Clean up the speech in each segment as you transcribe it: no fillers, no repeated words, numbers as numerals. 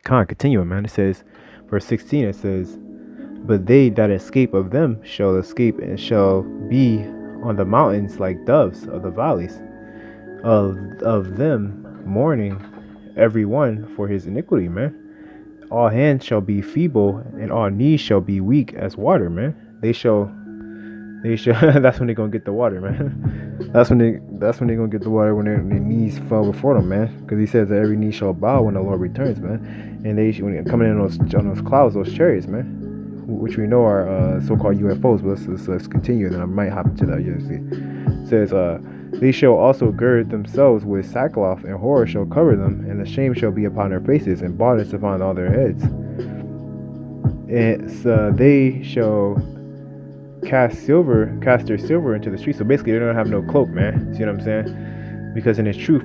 Continuing, man. It says, verse 16, it says, but they that escape of them shall escape and shall be on the mountains like doves of the valleys. Of them mourning every one for his iniquity, man. All hands shall be feeble, and all knees shall be weak as water, man. They shall that's when they're gonna get the water, man. That's when they're gonna get the water, when their knees fall before them, man. Because he says that every knee shall bow when the Lord returns, man. And they when coming in on those clouds, those chariots, man, which we know are so-called UFOs. But let's continue, and then I might hop into that. You see, it says they shall also gird themselves with sackcloth, and horror shall cover them, and the shame shall be upon their faces, and baldness upon all their heads. And they shall cast their silver into the street. So basically, they don't have no cloak, man. See what I'm saying? Because in its truth,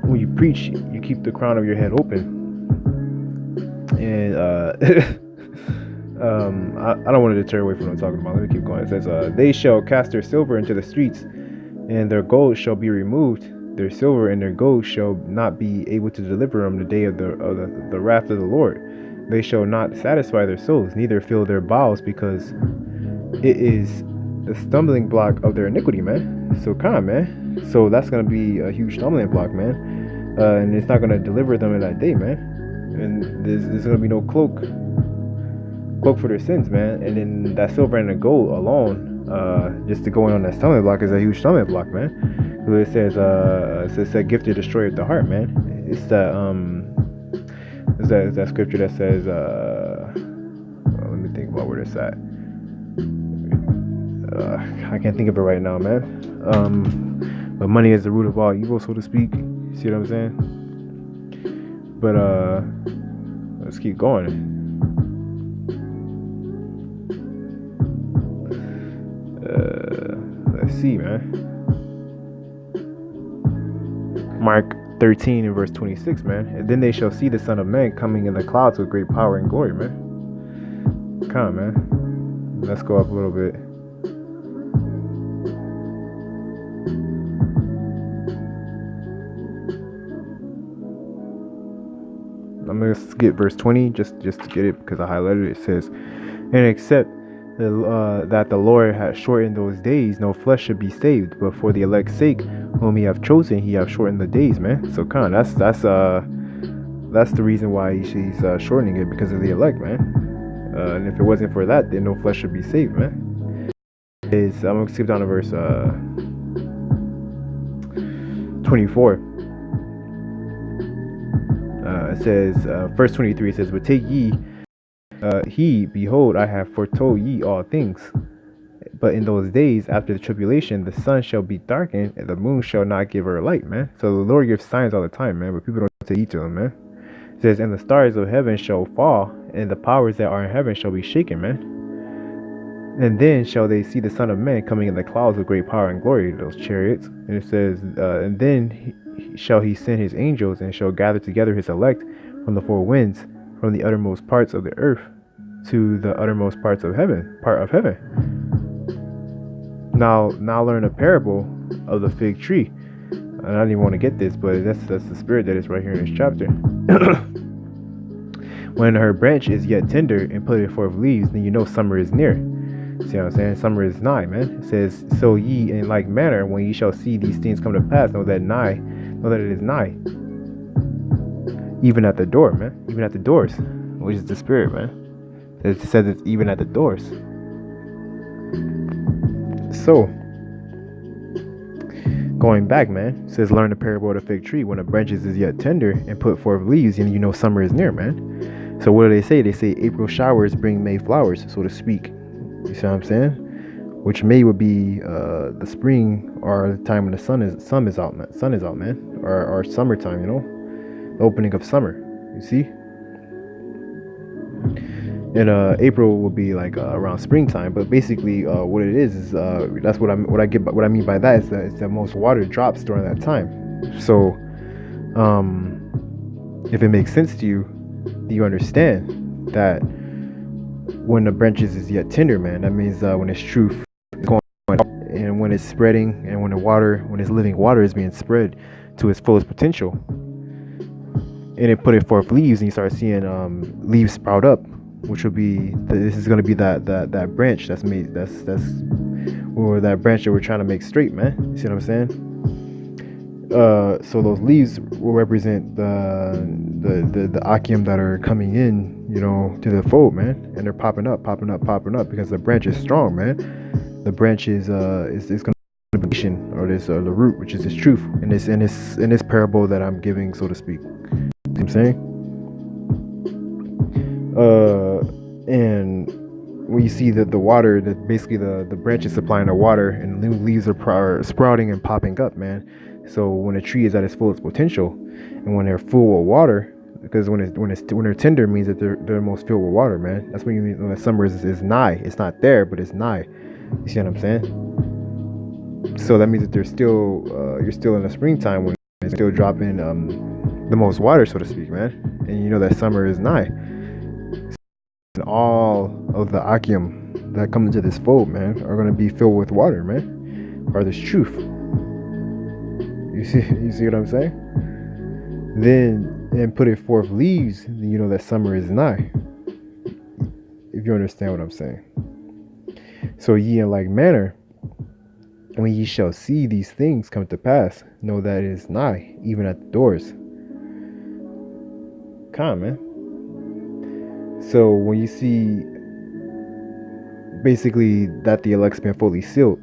when you preach, you keep the crown of your head open. And I don't want to deter away from what I'm talking about. Let me keep going. It says, they shall cast their silver into the streets, and their gold shall be removed. Their silver and their gold shall not be able to deliver them the day of the wrath of the Lord. They shall not satisfy their souls, neither fill their bowels, because it is the stumbling block of their iniquity, man. So man. So that's gonna be a huge stumbling block, man. And it's not gonna deliver them in that day, man. And there's gonna be no cloak for their sins, man. And then that silver and the gold alone, just to go in on that stumbling block, is a huge stumbling block, man. So it says that gifted destroyer of the heart, man. It's that is that scripture that says let me think about where it's at. I can't think of it right now, man. But money is the root of all evil, so to speak. See what I'm saying? But let's keep going. Let's see, man. Mark 13 and verse 26, man. And then they shall see the Son of Man coming in the clouds with great power and glory, man. Come on, man. Let's go up a little bit. I'm gonna skip verse 20 just to get it, because I highlighted it. It says, and except that the Lord had shortened those days, no flesh should be saved, but for the elect's sake, whom he have chosen, he have shortened the days, man. So that's the reason why he's shortening it, because of the elect, man. And if it wasn't for that, then no flesh should be saved, man. I'm gonna skip down to verse 24. It says, verse 23, it says, but take ye heed, behold, I have foretold ye all things. But in those days after the tribulation, the sun shall be darkened, and the moon shall not give her light, man. So the Lord gives signs all the time, man, but people don't take heed to them, man. It says, and the stars of heaven shall fall, and the powers that are in heaven shall be shaken, man. And then shall they see the Son of Man coming in the clouds with great power and glory, those chariots. And it says, and then shall he send his angels, and shall gather together his elect from the four winds, from the uttermost parts of the earth to the uttermost parts of heaven. Now learn a parable of the fig tree. And I don't even want to get this, but that's the spirit that is right here in this chapter. When her branch is yet tender and putteth forth leaves, then you know summer is near. See what I'm saying? Summer is nigh, man. It says, so ye in like manner, when ye shall see these things come to pass, know that it is nigh. Even at the door, man. Even at the doors, which is the spirit, man. It says it's even at the doors. So, going back, man, it says, learn the parable of the fig tree. When the branches is yet tender and put forth leaves, and you know summer is near, man. So what do they say? They say April showers bring May flowers, so to speak. You see what I'm saying? Which May would be the spring, or the time when the sun is out, man. Or summertime, you know, the opening of summer. You see? And April will be like around springtime, but basically what it is that's what I mean by that is that it's the most water drops during that time. So if it makes sense to you, you understand that when the branches is yet tender, man, that means when its truth is going out, and when it's spreading, and when its living water is being spread to its fullest potential. and it put it forth leaves, and you start seeing leaves sprout up, which will be this is gonna be that branch that's made or that branch that we're trying to make straight, man. You see what I'm saying? So those leaves will represent the Akim that are coming in, to the fold, man, and they're popping up because the branch is strong, man. The branch is gonna be or this the root, which is this truth in this parable that I'm giving, so to speak. You know what I'm saying? And when you see that the water, that basically the branch is supplying the water, and new leaves are sprouting and popping up, man. So when a tree is at its fullest potential, and when they're full of water, because when they're tender means that they're most filled with water, man. That's when you mean when summer is nigh. It's not there, but it's nigh. You see what I'm saying? So that means that they're still you're still in the springtime when it's still dropping the most water, so to speak, man. And you know that summer is nigh. And all of the Akim that come into this fold, man, are gonna be filled with water, man, or this truth. You see what I'm saying? Then and put it forth leaves, you know that summer is nigh. If you understand what I'm saying. So ye in like manner, when ye shall see these things come to pass, know that it is nigh, even at the doors. Come, man. So when you see basically that the elect's been fully sealed,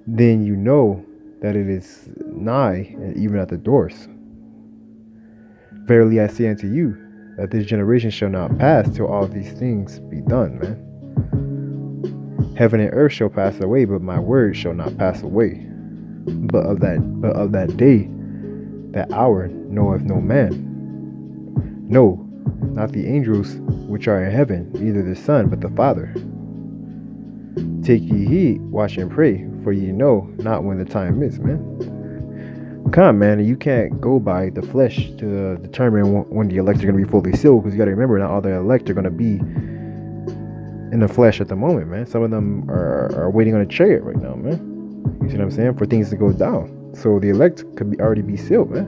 then you know that it is nigh, even at the doors. Verily I say unto you, that this generation shall not pass till all these things be done, man. Heaven and earth shall pass away, but my word shall not pass away. But of that day, that hour knoweth no man. No, not the angels which are in heaven, neither the Son, but the Father. Take ye heed, watch and pray, for ye know not when the time is, man. Come, man, you can't go by the flesh to determine when the elect are going to be fully sealed, because you got to remember, not all the elect are going to be in the flesh at the moment, man. Some of them are waiting on a chariot right now, man. You see what I'm saying? For things to go down. So the elect could already be sealed, man.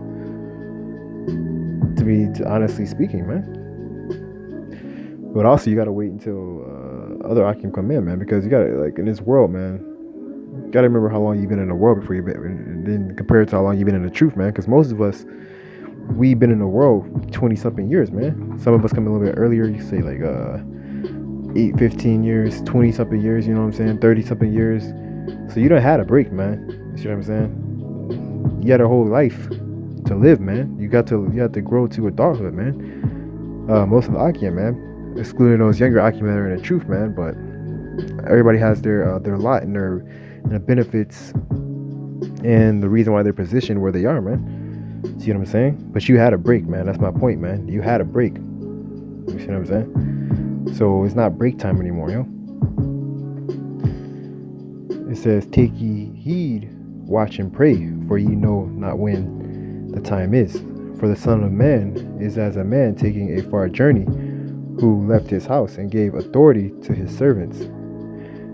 To honestly speaking, man. But also, you gotta wait until other Akim come in, man, because you gotta, like, in this world, man, you gotta remember how long you've been in the world before and then compare it to how long you've been in the truth, man. Because most of us, we've been in the world 20 something years, man. Some of us come a little bit earlier. You say like 8, 15 years, 20 something years. You know what I'm saying? 30 something years. So you done had a break, man. You see what I'm saying? You had a whole life to live, man. You have to grow to adulthood, man. Most of the Akim, man, excluding those younger Akim that are in the truth, man. But everybody has their lot and their benefits and the reason why they're positioned where they are, man. See what I'm saying? But you had a break, man. That's my point, man. You had a break. You see what I'm saying? So it's not break time anymore, yo. It says, take ye heed, watch and pray, for ye know not when the time is. For the Son of Man is as a man taking a far journey, who left his house and gave authority to his servants,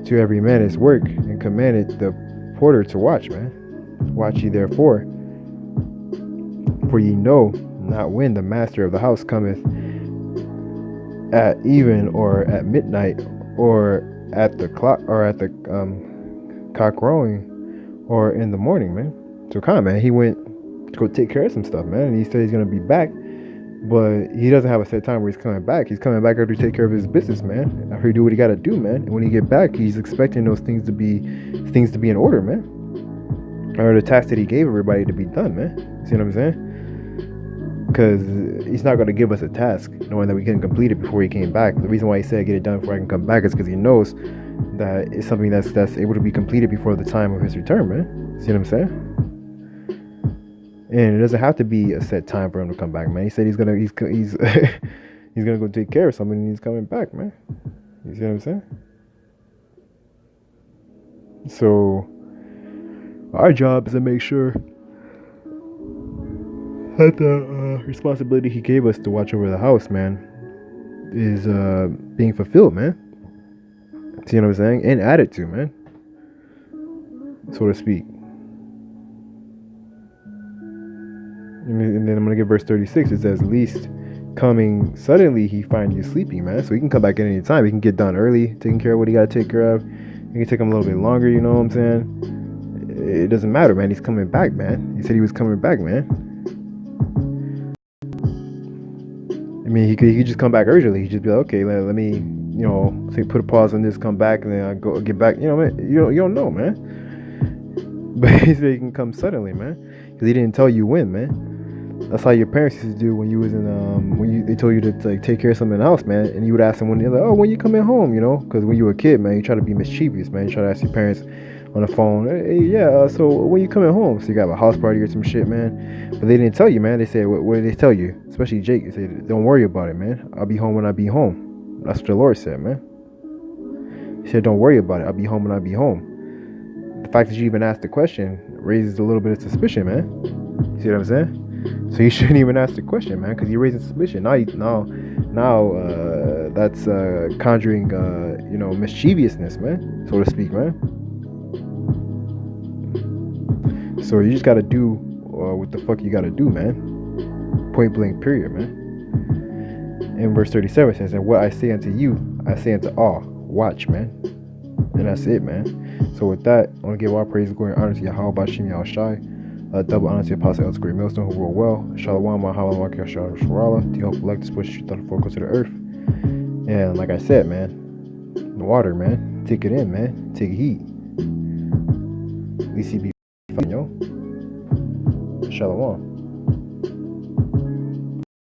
to every man his work, and commanded the porter to watch, man. Watch ye therefore, for ye know not when the master of the house cometh, at even, or at midnight, or at the clock, or at the cock crowing, or in the morning, man. So come, man, he went to go take care of some stuff, man, and he said he's gonna be back, but he doesn't have a set time where he's coming back. He's coming back after he take care of his business, man. After he do what he gotta do, man. And when he get back, he's expecting those things to be in order, man, or the task that he gave everybody to be done, man. See what I'm saying? Because he's not going to give us a task knowing that we can complete it before he came back. The reason why he said get it done before I can come back is because he knows that it's something that's able to be completed before the time of his return, man. See what I'm saying? And it doesn't have to be a set time for him to come back, man. He said he's gonna he's gonna go take care of something and he's coming back, man. You see what I'm saying? So our job is to make sure that the responsibility he gave us to watch over the house, man, is being fulfilled, man. See what I'm saying? And added to, man, so to speak. And then I'm gonna get verse 36. It says, "Least coming suddenly he find you sleeping, man." So he can come back at any time. He can get done early, taking care of what he gotta take care of. It can take him a little bit longer. You know what I'm saying? It doesn't matter, man. He's coming back, man. He said he was coming back, man. I mean, he could just come back urgently. He'd just be like, okay, let me, you know, say put a pause on this, come back, and then I go get back. You know, man, you don't know, man. But he said he can come suddenly, man, because he didn't tell you when, man. That's how your parents used to do when you was in they told you to like take care of something else, man, and you would ask them when they're like, oh, when you coming home, you know, because when you were a kid, man, you try to be mischievous, man. You try to ask your parents on the phone, hey, yeah, so when you coming home? So you got a house party or some shit, man. But they didn't tell you, man. They said, what did they tell you? Especially Jake. They said, don't worry about it, man. I'll be home when I be home. That's what the Lord said, man. He said, don't worry about it. I'll be home when I be home. The fact that you even asked the question raises a little bit of suspicion, man. You see what I'm saying? So you shouldn't even ask the question, man, because you're raising suspicion. Now, that's conjuring, you know, mischievousness, man, so to speak, man. So you just gotta do what the fuck you gotta do, man. Point blank, period, man. In verse 37 it says, "And what I say unto you, I say unto all, watch, man." And that's it, man. So with that, I want to give all praise, glory, and honor to YAHAWASHI, YAHAWASHI. Double honor to the Apostle Elder GreatMillstone, who wrote well. Shalom, YAHAWAH, YAHAWASHI, to help elect this push through the focus to the earth. And like I said, man, the water, man, take it in, man, take heat. At least he be fine, yo. Shalom.